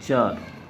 4.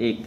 1.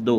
2.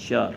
4.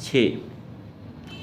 6.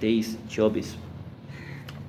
23-24.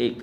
1.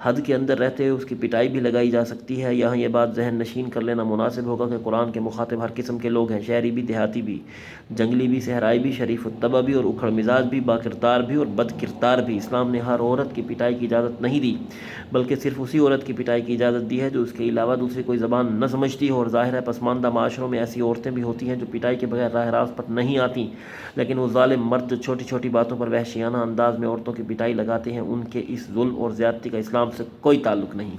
حد کے اندر رہتے ہوئے اس کی پٹائی بھی لگائی جا سکتی ہے۔ یہاں یہ بات ذہن نشین کر لینا مناسب ہوگا کہ قرآن کے مخاطب ہر قسم کے لوگ ہیں، شہری بھی، دیہاتی بھی، جنگلی بھی، صحرائی بھی، شریف الطبع بھی اور اکھڑ مزاج بھی، با کردار بھی اور بد کردار بھی۔ اسلام نے ہر عورت کی پٹائی کی اجازت نہیں دی، بلکہ صرف اسی عورت کی پٹائی کی اجازت دی ہے جو اس کے علاوہ دوسری کوئی زبان نہ سمجھتی ہو۔ اور ظاہر ہے پسماندہ معاشروں میں ایسی عورتیں بھی ہوتی ہیں جو پٹائی کے بغیر راہ راست پر نہیں آتیں، لیکن وہ ظالم مرد جو چھوٹی چھوٹی باتوں پر وحشیانہ انداز میں عورتوں کی پٹائی لگاتے ہیں، ان کے اس ظلم اور زیادتی کا اسلام سے کوئی تعلق نہیں۔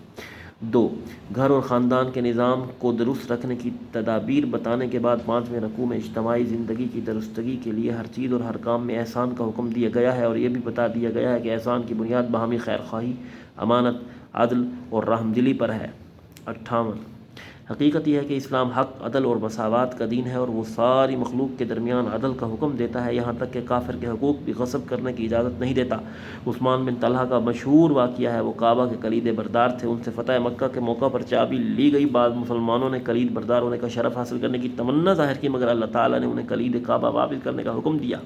2. گھر اور خاندان کے نظام کو درست رکھنے کی تدابیر بتانے کے بعد 5ویں رکوع میں اجتماعی زندگی کی درستگی کے لیے ہر چیز اور ہر کام میں احسان کا حکم دیا گیا ہے، اور یہ بھی بتا دیا گیا ہے کہ احسان کی بنیاد باہمی خیر خواہی، امانت، عدل اور رحم دلی پر ہے۔ 58. حقیقت یہ ہے کہ اسلام حق، عدل اور مساوات کا دین ہے، اور وہ ساری مخلوق کے درمیان عدل کا حکم دیتا ہے، یہاں تک کہ کافر کے حقوق بھی غصب کرنے کی اجازت نہیں دیتا۔ عثمان بن طلحہ کا مشہور واقعہ ہے، وہ کعبہ کے کلید بردار تھے، ان سے فتح مکہ کے موقع پر چابی لی گئی۔ بعض مسلمانوں نے کلید بردار ہونے کا شرف حاصل کرنے کی تمنا ظاہر کی، مگر اللہ تعالیٰ نے انہیں کلید کعبہ واپس کرنے کا حکم دیا،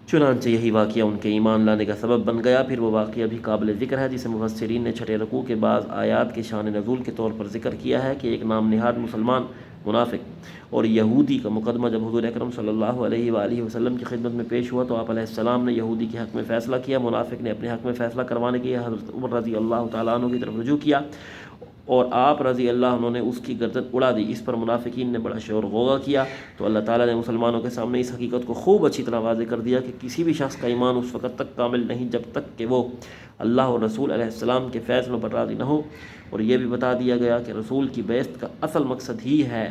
چنانچہ یہی واقعہ ان کے ایمان لانے کا سبب بن گیا۔ پھر وہ واقعہ بھی قابل ذکر ہے جسے مفسرین نے چھٹے رکوع کے بعض آیات کے شان نزول کے طور پر ذکر کیا ہے کہ ایک نام نہاد مسلمان، منافق اور یہودی کا مقدمہ جب حضور اکرم صلی اللہ علیہ وآلہ وسلم کی خدمت میں پیش ہوا تو آپ علیہ السلام نے یہودی کے حق میں فیصلہ کیا، منافق نے اپنے حق میں فیصلہ کروانے کے لیے حضرت عمر رضی اللہ تعالیٰ عنہ کی طرف رجوع کیا، اور آپ رضی اللہ عنہ نے اس کی گردن اڑا دی۔ اس پر منافقین نے بڑا شور غوغا کیا، تو اللہ تعالیٰ نے مسلمانوں کے سامنے اس حقیقت کو خوب اچھی طرح واضح کر دیا کہ کسی بھی شخص کا ایمان اس وقت تک کامل نہیں جب تک کہ وہ اللہ اور رسول علیہ السلام کے فیصلوں پر راضی نہ ہو، اور یہ بھی بتا دیا گیا کہ رسول کی بعثت کا اصل مقصد ہی ہے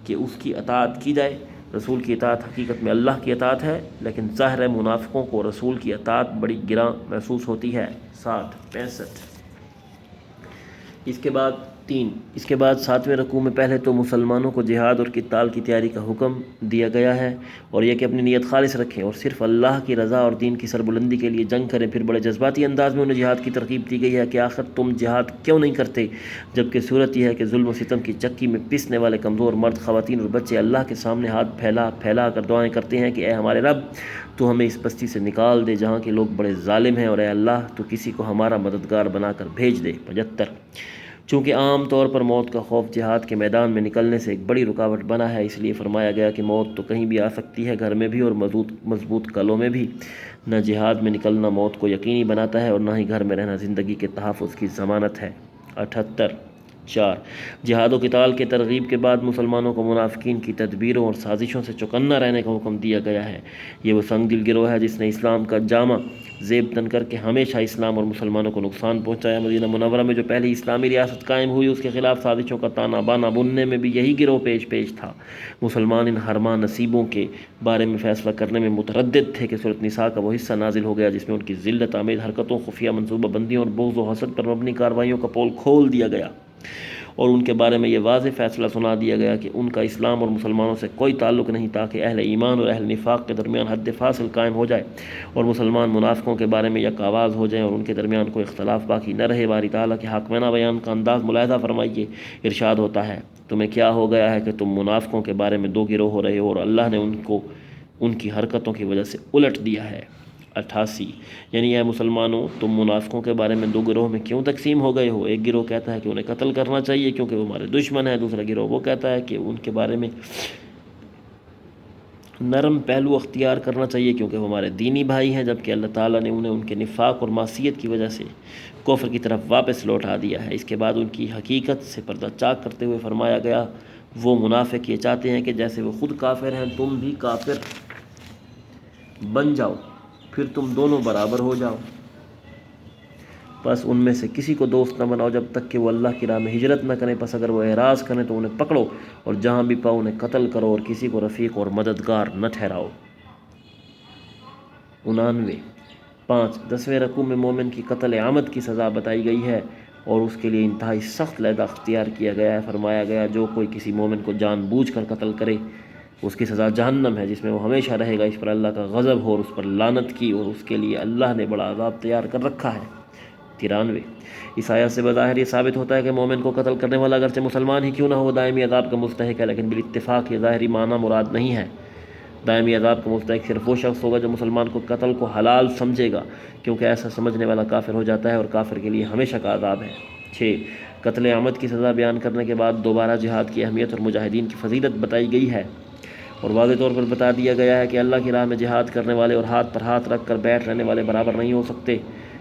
کہ اس کی اطاعت کی جائے۔ رسول کی اطاعت حقیقت میں اللہ کی اطاعت ہے، لیکن ظاہر ہے منافقوں کو رسول کی اطاعت بڑی گراں محسوس ہوتی ہے۔ 65. اس کے بعد 7ویں رکوع میں پہلے تو مسلمانوں کو جہاد اور قتال کی تیاری کا حکم دیا گیا ہے، اور یہ کہ اپنی نیت خالص رکھیں اور صرف اللہ کی رضا اور دین کی سربلندی کے لیے جنگ کریں۔ پھر بڑے جذباتی انداز میں انہیں جہاد کی ترغیب دی گئی ہے کہ آخر تم جہاد کیوں نہیں کرتے، جبکہ صورت یہ ہے کہ ظلم و ستم کی چکی میں پسنے والے کمزور مرد، خواتین اور بچے اللہ کے سامنے ہاتھ پھیلا پھیلا کر دعائیں کرتے ہیں کہ اے ہمارے رب، تو ہمیں اس بستی سے نکال دے جہاں کے لوگ بڑے ظالم ہیں، اور اے اللہ تو کسی کو ہمارا مددگار بنا کر بھیج دے۔ 75. چونکہ عام طور پر موت کا خوف جہاد کے میدان میں نکلنے سے ایک بڑی رکاوٹ بنا ہے، اس لیے فرمایا گیا کہ موت تو کہیں بھی آ سکتی ہے، گھر میں بھی اور مضبوط قلعوں میں بھی۔ نہ جہاد میں نکلنا موت کو یقینی بناتا ہے اور نہ ہی گھر میں رہنا زندگی کے تحفظ کی ضمانت ہے۔ 78. 4. جہاد و قتال کے ترغیب کے بعد مسلمانوں کو منافقین کی تدبیروں اور سازشوں سے چوکنا رہنے کا حکم دیا گیا ہے۔ یہ وہ سنگ دل گروہ ہے جس نے اسلام کا جامع زیب تن کر کے ہمیشہ اسلام اور مسلمانوں کو نقصان پہنچایا۔ مدینہ منورہ میں جو پہلی اسلامی ریاست قائم ہوئی، اس کے خلاف سازشوں کا تانا بانا بننے میں بھی یہی گروہ پیش تھا۔ مسلمان ان حرما نصیبوں کے بارے میں فیصلہ کرنے میں متردد تھے کہ سورۃ نساء کا وہ حصہ نازل ہو گیا جس میں ان کی ذلت آمیز حرکتوں، خفیہ منصوبہ بندیوں اور بغض و حسد پر مبنی کارروائیوں کا پول کھول دیا گیا، اور ان کے بارے میں یہ واضح فیصلہ سنا دیا گیا کہ ان کا اسلام اور مسلمانوں سے کوئی تعلق نہیں، تاکہ اہل ایمان اور اہل نفاق کے درمیان حد فاصل قائم ہو جائے اور مسلمان منافقوں کے بارے میں یک آواز ہو جائیں اور ان کے درمیان کوئی اختلاف باقی نہ رہے۔ باری تعالیٰ کے حاکمانہ بیان کا انداز ملاحظہ فرمائیے، ارشاد ہوتا ہے تمہیں کیا ہو گیا ہے کہ تم منافقوں کے بارے میں دو گروہ ہو رہے ہو، اور اللہ نے ان کو ان کی حرکتوں کی وجہ سے الٹ دیا ہے۔ 88. یعنی اے مسلمانوں، تم منافقوں کے بارے میں دو گروہ میں کیوں تقسیم ہو گئے ہو؟ ایک گروہ کہتا ہے کہ انہیں قتل کرنا چاہیے کیونکہ وہ ہمارے دشمن ہیں، دوسرا گروہ وہ کہتا ہے کہ ان کے بارے میں نرم پہلو اختیار کرنا چاہیے کیونکہ وہ ہمارے دینی بھائی ہیں، جبکہ اللہ تعالیٰ نے انہیں ان کے نفاق اور معصیت کی وجہ سے کفر کی طرف واپس لوٹا دیا ہے۔ اس کے بعد ان کی حقیقت سے پردہ چاک کرتے ہوئے فرمایا گیا وہ منافق یہ چاہتے ہیں کہ جیسے وہ خود کافر ہیں تم بھی کافر بن جاؤ، پھر تم دونوں برابر ہو جاؤ، بس ان میں سے کسی کو دوست نہ بناؤ جب تک کہ وہ اللہ کی راہ میں ہجرت نہ کریں، پس اگر وہ اعراض کریں تو انہیں پکڑو اور جہاں بھی پاؤ انہیں قتل کرو اور کسی کو رفیق اور مددگار نہ ٹھہراؤ۔ 99. 5. 10ویں رکوع میں مومن کی قتل عامد کی سزا بتائی گئی ہے اور اس کے لیے انتہائی سخت لہجہ اختیار کیا گیا ہے۔ فرمایا گیا جو کوئی کسی مومن کو جان بوجھ کر قتل کرے اس کی سزا جہنم ہے جس میں وہ ہمیشہ رہے گا، اس پر اللہ کا غضب ہو اور اس پر لعنت کی، اور اس کے لیے اللہ نے بڑا عذاب تیار کر رکھا ہے۔ 93. اس آیت سے بظاہر یہ ثابت ہوتا ہے کہ مومن کو قتل کرنے والا اگرچہ مسلمان ہی کیوں نہ ہو دائمی عذاب کا مستحق ہے، لیکن بالاتفاق یہ ظاہری معنی مراد نہیں ہے، دائمی عذاب کا مستحق صرف وہ شخص ہوگا جو مسلمان کو قتل کو حلال سمجھے گا، کیونکہ ایسا سمجھنے والا کافر ہو جاتا ہے اور کافر کے لیے ہمیشہ کا عذاب ہے۔ 6 قتل عمد کی سزا بیان کرنے کے بعد دوبارہ جہاد کی اہمیت اور مجاہدین کی فضیلت بتائی گئی ہے، اور واضح طور پر بتا دیا گیا ہے کہ اللہ کی راہ میں جہاد کرنے والے اور ہاتھ پر ہاتھ رکھ کر بیٹھ رہنے والے برابر نہیں ہو سکتے۔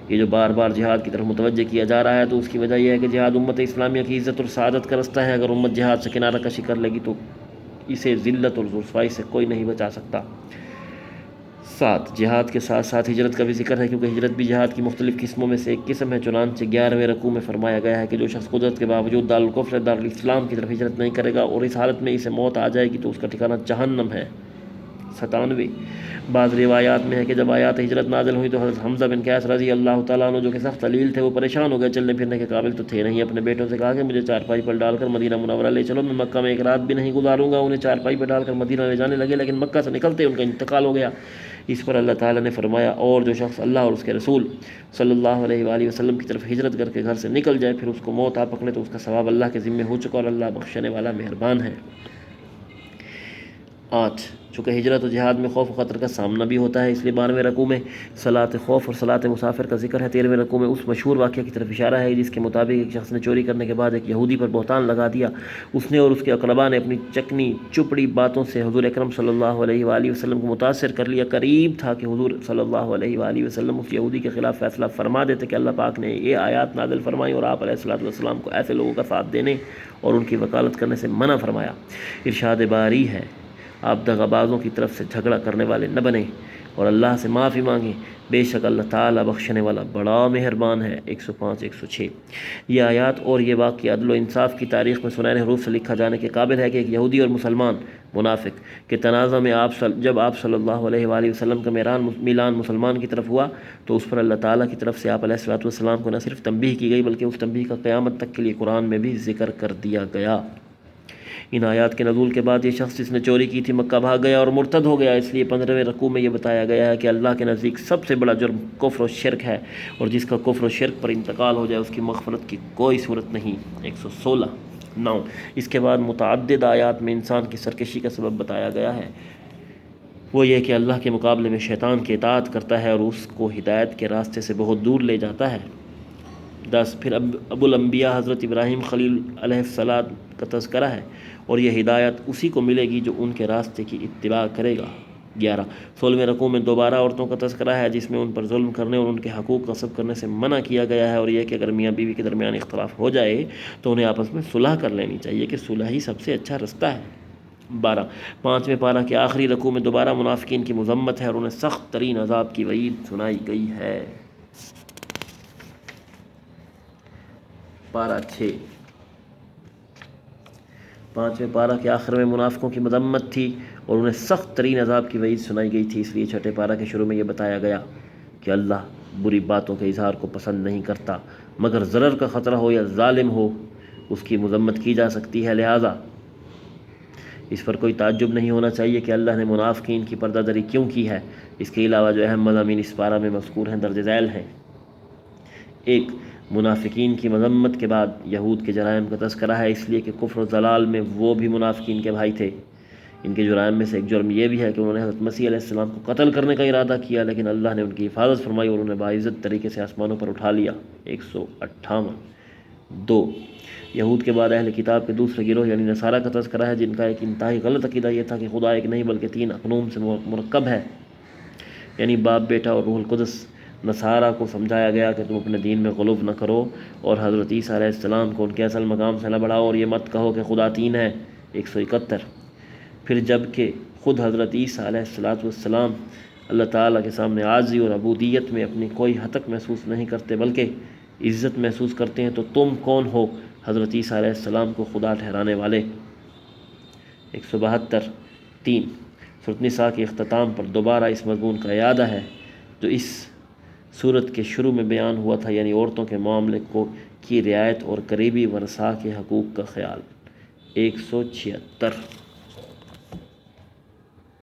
یہ جو بار بار جہاد کی طرف متوجہ کیا جا رہا ہے تو اس کی وجہ یہ ہے کہ جہاد امت اسلامیہ کی عزت اور سعادت کا رستہ ہے۔ اگر امت جہاد سے کنارہ کشی کر لے گی تو اسے ذلت اور رسوائی سے کوئی نہیں بچا سکتا۔ 7 جہاد کے ساتھ ساتھ ہجرت کا بھی ذکر ہے، کیونکہ ہجرت بھی جہاد کی مختلف قسموں میں سے ایک قسم ہے۔ چنانچہ 11ویں رکوع میں فرمایا گیا ہے کہ جو شخص قدرت کے باوجود دارالکفر دارالاسلام کی طرف ہجرت نہیں کرے گا اور اس حالت میں اسے موت آ جائے گی تو اس کا ٹھکانہ جہنم ہے۔ 97 بعض روایات میں ہے کہ جب آیات ہجرت نازل ہوئی تو حضرت حمزہ بن قیس رضی اللہ تعالیٰ عنہ جو کہ سخت علیل تھے وہ پریشان ہو گئے، چلنے پھرنے کے قابل تو تھے نہیں۔ اپنے بیٹوں سے کہا کہ مجھے چارپائی پر ڈال کر مدینہ منورہ لے چلو، میں مکہ میں ایک رات بھی نہیں گزاروں گا۔ انہیں چارپائی پر ڈال کر مدینہ لے جانے لگے، لیکن مکہ سے نکلتے ان کا انتقال ہو گیا۔ اس پر اللہ تعالیٰ نے فرمایا، اور جو شخص اللہ اور اس کے رسول صلی اللہ علیہ وآلہ وسلم کی طرف ہجرت کر کے گھر سے نکل جائے پھر اس کو موت آ پکڑے تو اس کا ثواب اللہ کے ذمے ہو چکا اور اللہ بخشنے والا مہربان ہے۔ 8 چونکہ ہجرت و جہاد میں خوف و خطر کا سامنا بھی ہوتا ہے، اس لیے 12ویں رکوع میں صلاۃ خوف اور صلاۃ مسافر کا ذکر ہے۔ 13ویں رکوع میں اس مشہور واقعہ کی طرف اشارہ ہے جس کے مطابق ایک شخص نے چوری کرنے کے بعد ایک یہودی پر بہتان لگا دیا۔ اس نے اور اس کے اقربا نے اپنی چکنی چپڑی باتوں سے حضور اکرم صلی اللہ علیہ وآلہ وسلم کو متاثر کر لیا۔ قریب تھا کہ حضور صلی اللہ علیہ وآلہ وسلم اس یہودی کے خلاف فیصلہ فرما دیتے کہ اللہ پاک نے یہ آیات نازل فرمائی اور آپ علیہ الصلوۃ والسلام کو ایسے لوگوں کا ساتھ دینے اور ان کی وکالت کرنے سے منع فرمایا۔ ارشاد باری ہے، آپ دغابازوں کی طرف سے جھگڑا کرنے والے نہ بنیں اور اللہ سے معافی مانگیں، بے شک اللہ تعالیٰ بخشنے والا بڑا مہربان ہے۔ 105 106 یہ آیات اور یہ واقعہ عدل و انصاف کی تاریخ میں سنہرے حروف سے لکھا جانے کے قابل ہے کہ ایک یہودی اور مسلمان منافق کے تنازع میں جب آپ صلی اللہ علیہ وآلہ وسلم کا میلان مسلمان کی طرف ہوا تو اس پر اللہ تعالیٰ کی طرف سے آپ علیہ الصلوۃ والسلام کو نہ صرف تنبیہ کی گئی بلکہ اس تنبیہ کا قیامت تک کے لیے قرآن میں بھی ذکر کر دیا گیا۔ ان آیات کے نزول کے بعد یہ شخص جس نے چوری کی تھی مکہ بھاگ گیا اور مرتد ہو گیا، اس لیے 15ویں رکوع میں یہ بتایا گیا ہے کہ اللہ کے نزدیک سب سے بڑا جرم کفر و شرک ہے، اور جس کا کفر و شرک پر انتقال ہو جائے اس کی مغفرت کی کوئی صورت نہیں۔ 116 9 اس کے بعد متعدد آیات میں انسان کی سرکشی کا سبب بتایا گیا ہے، وہ یہ کہ اللہ کے مقابلے میں شیطان کی اطاعت کرتا ہے اور اس کو ہدایت کے راستے سے بہت دور لے جاتا ہے۔ 10 پھر ابو الانبیاء حضرت ابراہیم خلیل علیہ السلام کا تذکرہ ہے، اور یہ ہدایت اسی کو ملے گی جو ان کے راستے کی اتباع کرے گا۔ 11 16ویں رکوع میں دوبارہ عورتوں کا تذکرہ ہے جس میں ان پر ظلم کرنے اور ان کے حقوق غصب کرنے سے منع کیا گیا ہے، اور یہ کہ اگر میاں بیوی کے درمیان اختلاف ہو جائے تو انہیں آپس میں صلح کر لینی چاہیے کہ صلح ہی سب سے اچھا رستہ ہے۔ 12 5ویں پارہ کے آخری رکوع میں دوبارہ منافقین کی مذمت ہے اور انہیں سخت ترین عذاب کی وعید سنائی گئی ہے۔ پارہ 6 5ویں پارہ کے آخر میں منافقوں کی مذمت تھی اور انہیں سخت ترین عذاب کی وعید سنائی گئی تھی، اس لیے 6 پارہ کے شروع میں یہ بتایا گیا کہ اللہ بری باتوں کے اظہار کو پسند نہیں کرتا، مگر ضرر کا خطرہ ہو یا ظالم ہو اس کی مذمت کی جا سکتی ہے، لہٰذا اس پر کوئی تعجب نہیں ہونا چاہیے کہ اللہ نے منافقین کی پردہ دری کیوں کی ہے۔ اس کے علاوہ جو اہم مضامین اس پارہ میں مذکور ہیں درج ذیل ہیں۔ 1 منافقین کی مذمت کے بعد یہود کے جرائم کا تذکرہ ہے، اس لیے کہ کفر و ضلال میں وہ بھی منافقین کے بھائی تھے۔ ان کے جرائم میں سے ایک جرم یہ بھی ہے کہ انہوں نے حضرت مسیح علیہ السلام کو قتل کرنے کا ارادہ کیا، لیکن اللہ نے ان کی حفاظت فرمائی اور انہیں باعزت طریقے سے آسمانوں پر اٹھا لیا۔ 158 2 یہود کے بعد اہل کتاب کے دوسرے گروہ یعنی نصارہ کا تذکرہ ہے، جن کا ایک انتہائی غلط عقیدہ یہ تھا کہ خدا ایک نہیں بلکہ 3 اقنوم سے مرکب ہے، یعنی باپ بیٹا اور روح القدس۔ نصارہ کو سمجھایا گیا کہ تم اپنے دین میں غلو نہ کرو اور حضرت عیسیٰ علیہ السلام کو ان کے اصل مقام سے نہ بڑھاؤ، اور یہ مت کہو کہ خدا 3 ہے۔ 171 پھر جب کہ خود حضرت عیسیٰ علیہ السلام اللہ تعالیٰ کے سامنے عاجزی اور عبودیت میں اپنی کوئی حتک محسوس نہیں کرتے بلکہ عزت محسوس کرتے ہیں، تو تم کون ہو حضرت عیسیٰ علیہ السلام کو خدا ٹھہرانے والے۔ 172 3 سورۃ نساء کے اختتام پر دوبارہ اس مضمون کا اعادہ ہے جو اس سورت کے شروع میں بیان ہوا تھا، یعنی عورتوں کے معاملے کی رعایت اور قریبی ورثاء کے حقوق کا خیال۔ 176